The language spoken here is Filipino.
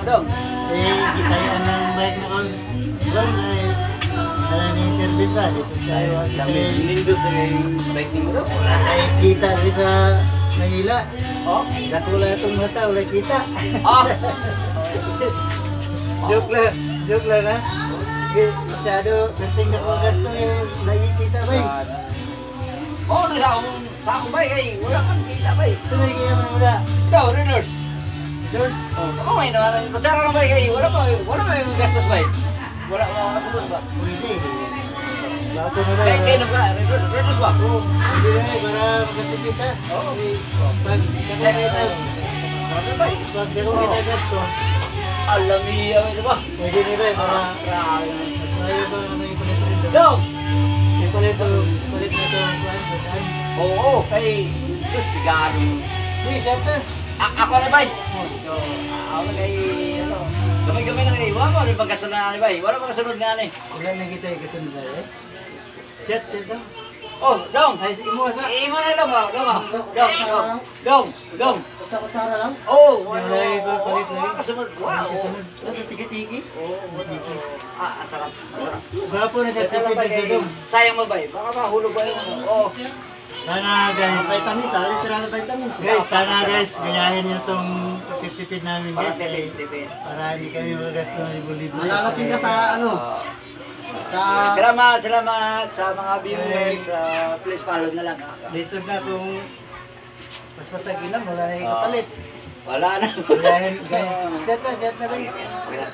dong. Kitayan ng bike mo kang bang yung service ba? Dami nindot na yung bike mo dong. Ay kita rin sa Manila. Oh? Katula itong mata, wala kita. Ah! Joke lang ha. Masyado, kanting na kong gasto yung nakikita ba eh. Oh, sa akong bay, ay, wala kang kita bay. Sunay kaya mo mula. Ikaw, Reners. George, Ako may naman, kutsara kang bay, ay, wala may gastos bay. Wala kasunod ba? pwede. Bato na ba? Kayo na ba? Reners ba? Oo, pwede na eh, para makasipit ha. Oo. Pag kakita, Sabi bay. pag gano'n kita gasto, Alam niya, ano ba? pwede na ba eh, para Grabe. mas mayo ba ano yung palit-palit doon? Dong! Palit na ito ang kuhan sa daan. Oo, kay sus, bigado. Uy, set na. Ako na bay. So, ako na kay, ano, gamay-gamay na kay, wala mo, ano bang kasunod na bay? Wala bang kasunod nga ni? Wala na kita yung kasunod na eh. Set na. Oh, Dong! Ay, imo sa. Imo na lang ba? Dong! Sa kutsara lang? Oh, Yung lagi ko, palit lagi. Kasunod, wow! Kasunod. Ano, tigi-tigi? Sarap. Gwapo na sa tipid na sa dong. Sayang mo ba? Baka mahulog ba yung ano? Oh. Sana guys. Vitamins, literal na vitamins. Guys, sana guys, gayahin nyo itong pagtitipid namin Para guys. sa Eh, tipid. para hindi kami magasto ng libo-libo. Malalasing ka sa ano? Sa Salamat sa mga viewers. Please follow na lang. Lisod na kung mas masagin lang, wala na yung kapalit. Wala na. Gayahin. Set na rin. Okay na.